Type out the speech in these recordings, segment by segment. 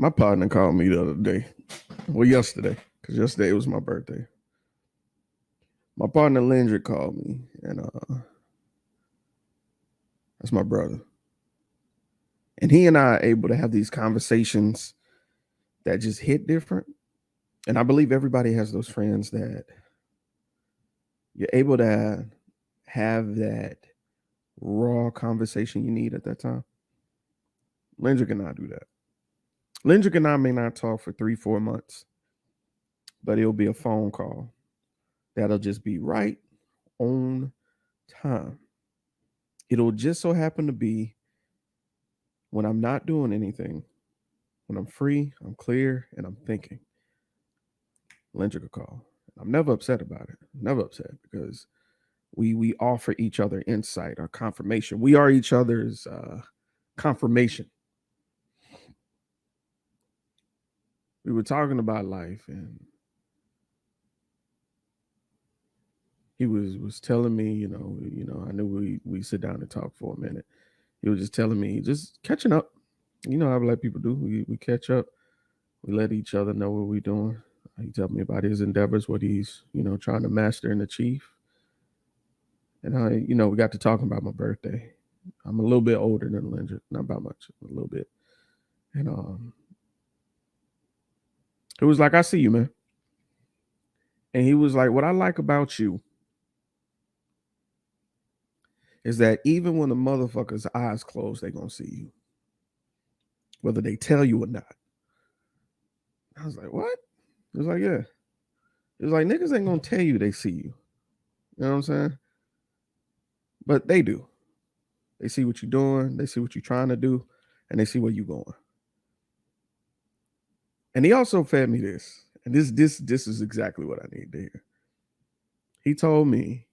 My partner called me the other day. Well, yesterday, because yesterday was my birthday. My partner Lendrick called me, and that's my brother. And he and I are able to have these conversations that just hit different. And I believe everybody has those friends that you're able to have that raw conversation you need at that time. Lendrick and I do that. Lendrick and I may not talk for 3-4 months, but it'll be a phone call that'll just be right on time. It'll just so happen to be when I'm not doing anything, when I'm free, I'm clear, and I'm thinking. Lendrick will call. I'm never upset about it. Never upset because we offer each other insight or confirmation. We are each other's confirmation. We were talking about life, and he was telling me, I knew we sit down and talk for a minute. He was just telling me, just catching up. You know how black people do. We catch up. We let each other know what we're doing. He told me about his endeavors, what he's, trying to master and achieve. And we got to talking about my birthday. I'm a little bit older than Lendrick, not by much, a little bit. And it was like, I see you, man. And he was like, what I like about you is that even when the motherfucker's eyes closed, they gonna see you, whether they tell you or not. I was like, what? It was like, yeah. It was like, niggas ain't gonna tell you they see you. You know what I'm saying? But they do. They see what you're doing, they see what you're trying to do, and they see where you're going. And he also fed me this. And this is exactly what I need to hear. He told me,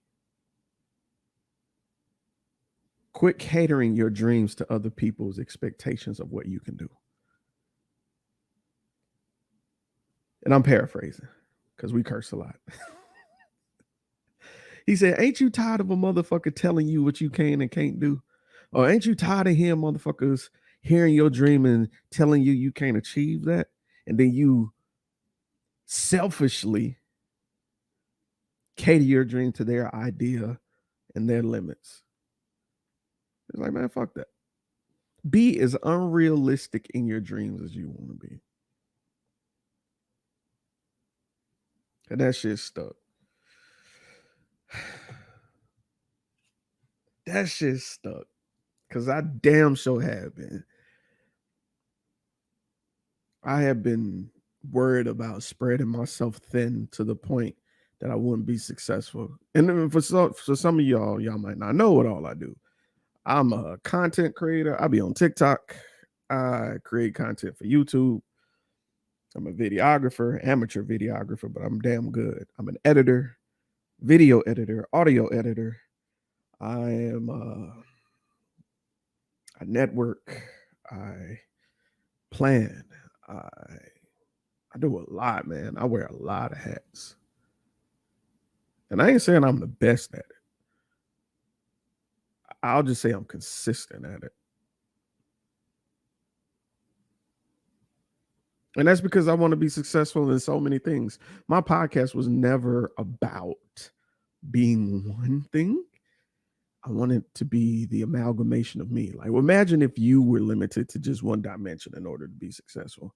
quit catering your dreams to other people's expectations of what you can do. And I'm paraphrasing because we curse a lot. He said, ain't you tired of a motherfucker telling you what you can and can't do? Or ain't you tired of hearing motherfuckers hearing your dream and telling you can't achieve that? And then you selfishly cater your dream to their idea and their limits. It's like, man, fuck that. Be as unrealistic in your dreams as you want to be. And that shit stuck. That shit stuck. Because I damn sure have been. I have been worried about spreading myself thin to the point that I wouldn't be successful. And then for some of y'all might not know what all I do. I'm a content creator. I be on TikTok. I create content for YouTube. I'm a videographer, amateur videographer, but I'm damn good. I'm an editor, video editor, audio editor. I am a network. I plan. I do a lot, man. I wear a lot of hats. And I ain't saying I'm the best at it. I'll just say I'm consistent at it. And that's because I want to be successful in so many things. My podcast was never about being one thing. I want it to be the amalgamation of me. Like, imagine if you were limited to just one dimension in order to be successful.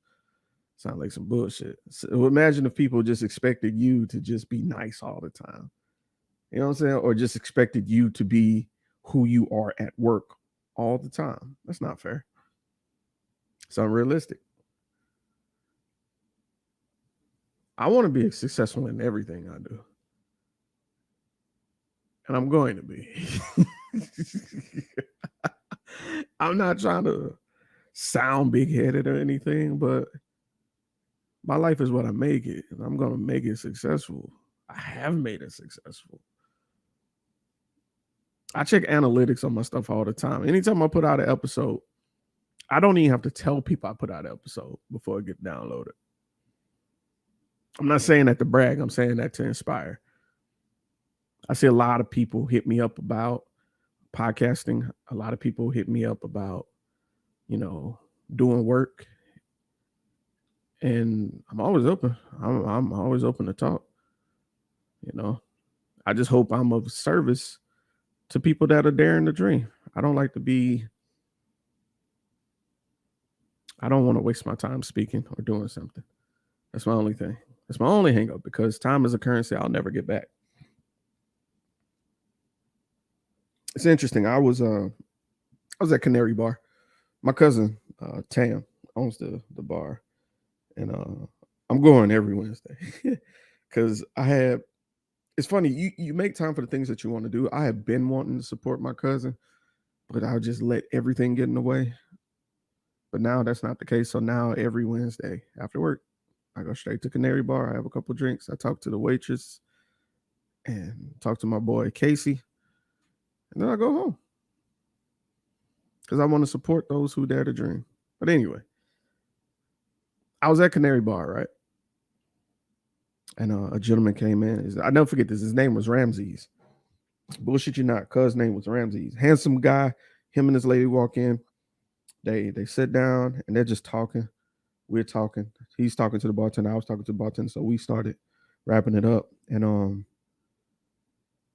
Sound like some bullshit. So imagine if people just expected you to just be nice all the time. You know what I'm saying? Or just expected you to be who you are at work all the time. That's not fair. It's unrealistic. I want to be successful in everything I do. And I'm going to be. I'm not trying to sound big-headed or anything, but my life is what I make it, and I'm going to make it successful. I have made it successful. I check analytics on my stuff all the time. Anytime I put out an episode, I don't even have to tell people I put out an episode before it gets downloaded. I'm not saying that to brag. I'm saying that to inspire. I see a lot of people hit me up about podcasting. A lot of people hit me up about, doing work. And I'm always open. I'm always open to talk. You know, I just hope I'm of service to people that are daring to dream. I don't like to be. I don't want to waste my time speaking or doing something. That's my only thing. That's my only hang up because time is a currency I'll never get back. It's interesting. I was at Canary Bar. My cousin Tam owns the bar, and I'm going every Wednesday because I had. It's funny you make time for the things that you want to do. I have been wanting to support my cousin, but I'll just let everything get in the way. But now that's not the case. So now every Wednesday after work, I go straight to Canary Bar. I have a couple drinks. I talk to the waitress and talk to my boy Casey, and then I go home because I want to support those who dare to dream. But anyway, I was at Canary Bar, right? And a gentleman came in. I never forget this. His name was Ramses. Bullshit you not. Cuz name was Ramses. Handsome guy. Him and his lady walk in. They sit down and they're just talking. We're talking. He's talking to the bartender. I was talking to the bartender. So we started wrapping it up. And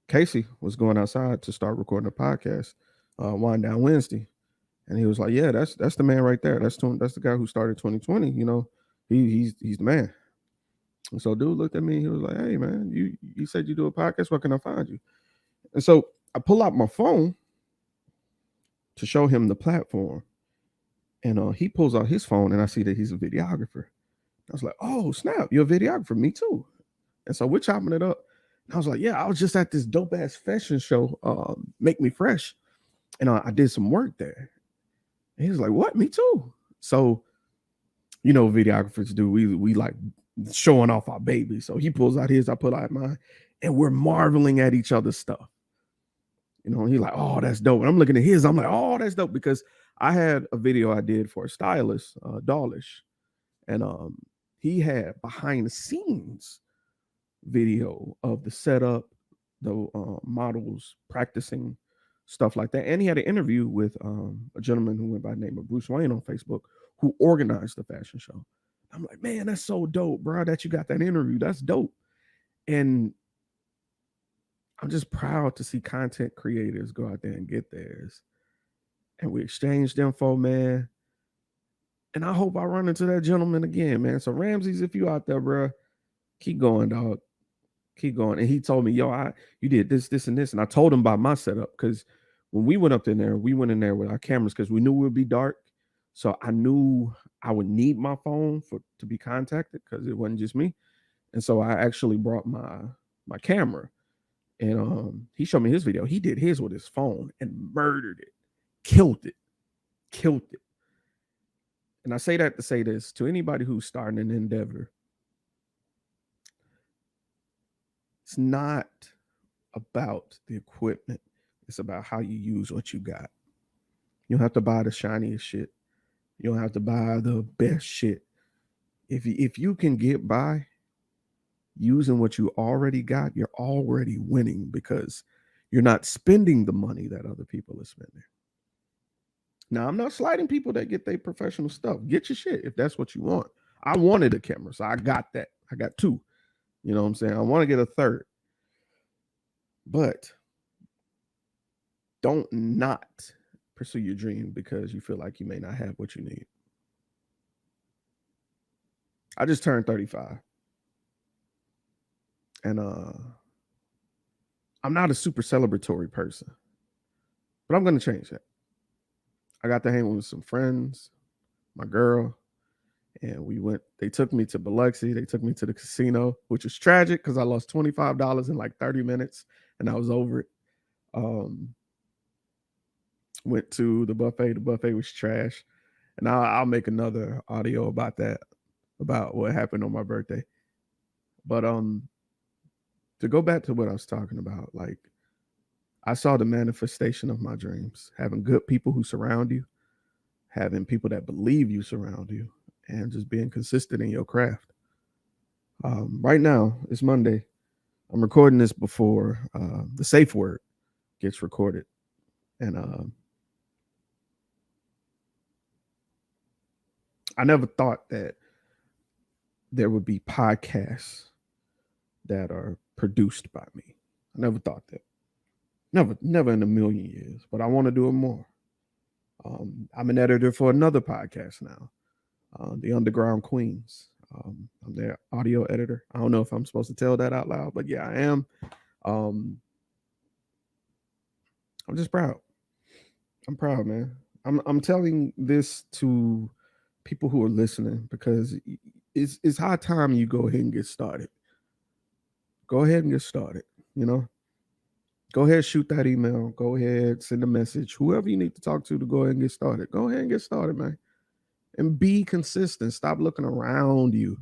Casey was going outside to start recording a podcast, Wind Down Wednesday. And he was like, "Yeah, that's the man right there. That's the guy who started 2020. You know, he's the man." And so dude looked at me. He was like, "Hey man, you said you do a podcast. Where can I find you?" And so I pull out my phone to show him the platform, and he pulls out his phone, and I see that he's a videographer. I was like, "Oh snap, you're a videographer? Me too." And so we're chopping it up. And I was like, "Yeah, I was just at this dope ass fashion show, Make Me Fresh, and I did some work there." And he was like, "What? Me too." So you know, videographers do. We like showing off our baby. So he pulls out his, I pull out mine, and we're marveling at each other's stuff. You know, and he's like, "Oh, that's dope." And I'm looking at his, I'm like, "Oh, that's dope," because I had a video I did for a stylist, Dawlish, and he had behind the scenes video of the setup, the models practicing stuff like that, and he had an interview with a gentleman who went by the name of Bruce Wayne on Facebook, who organized the fashion show. I'm like, "Man, that's so dope, bro, that you got that interview. That's dope." And I'm just proud to see content creators go out there and get theirs. And we exchanged info, man. And I hope I run into that gentleman again, man. So Ramses, if you out there, bro, keep going, dog. Keep going. And he told me, "Yo, you did this, this, and this." And I told him about my setup because when we went up in there, we went in there with our cameras because we knew it would be dark. So I knew I would need my phone to be contacted because it wasn't just me. And so I actually brought my camera. And he showed me his video. He did his with his phone and murdered it, killed it, killed it. And I say that to say this to anybody who's starting an endeavor. It's not about the equipment. It's about how you use what you got. You don't have to buy the shiniest shit. You don't have to buy the best shit. If you can get by using what you already got, you're already winning because you're not spending the money that other people are spending. Now, I'm not slighting people that get their professional stuff. Get your shit if that's what you want. I wanted a camera, so I got that. I got two. You know what I'm saying? I want to get a third. But don't not pursue your dream because you feel like you may not have what you need. I just turned 35. And I'm not a super celebratory person. But I'm gonna change that. I got to hang with some friends, my girl, and they took me to Biloxi, they took me to the casino, which was tragic because I lost $25 in like 30 minutes and I was over it. Went to the buffet was trash. And I'll make another audio about that, about what happened on my birthday. But to go back to what I was talking about, like I saw the manifestation of my dreams, having good people who surround you, having people that believe you surround you, and just being consistent in your craft. Right now, it's Monday. I'm recording this before the safe word gets recorded. And I never thought that there would be podcasts that are produced by me. I never thought that. Never in a million years. But I want to do it more. I'm an editor for another podcast now, the Underground Queens. I'm their audio editor. I don't know if I'm supposed to tell that out loud, but yeah, I am. Um, I'm just proud. I'm proud, man. I'm telling this to people who are listening because it's high time you go ahead and get started. Go ahead and get started. You know, go ahead, shoot that email. Go ahead, send a message. Whoever you need to talk to go ahead and get started. Go ahead and get started, man. And be consistent. Stop looking around you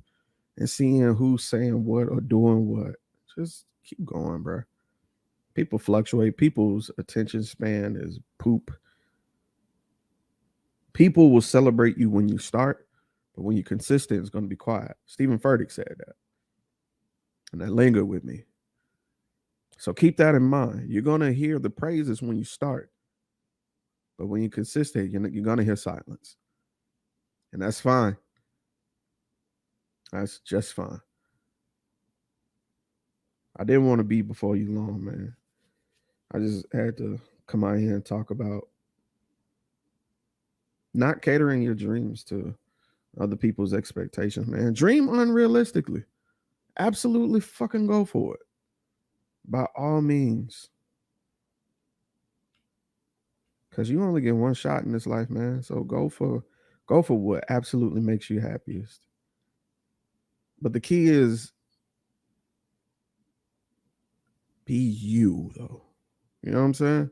and seeing who's saying what or doing what. Just keep going, bro. People fluctuate. People's attention span is poop. People will celebrate you when you start, but when you're consistent, it's going to be quiet. Stephen Furtick said that, and that lingered with me. So keep that in mind. You're going to hear the praises when you start, but when you're consistent, you're going to hear silence, and that's fine. That's just fine. I didn't want to be before you long, man. I just had to come out here and talk about not catering your dreams to other people's expectations, man. Dream unrealistically. Absolutely fucking go for it. By all means. Cause you only get one shot in this life, man. So go for what absolutely makes you happiest. But the key is be you though. You know what I'm saying?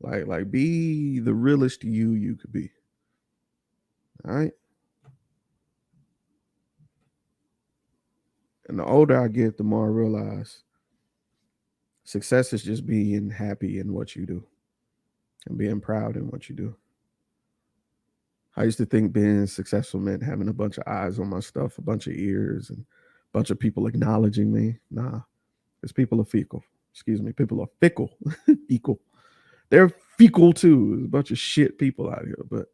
Like be the realest you could be. All right. And the older I get, the more I realize success is just being happy in what you do and being proud in what you do. I used to think being successful meant having a bunch of eyes on my stuff, a bunch of ears, and a bunch of people acknowledging me. Nah, because people are fecal. Excuse me, people are fickle. Equal. They're fecal too. There's a bunch of shit people out here, but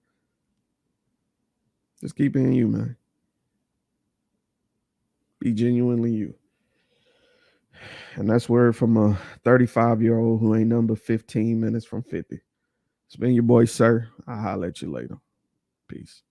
just keep being you, man. Be genuinely you. And that's word from a 35-year-old who ain't number 15 minutes from 50. It's been your boy, sir. I'll holler at you later. Peace.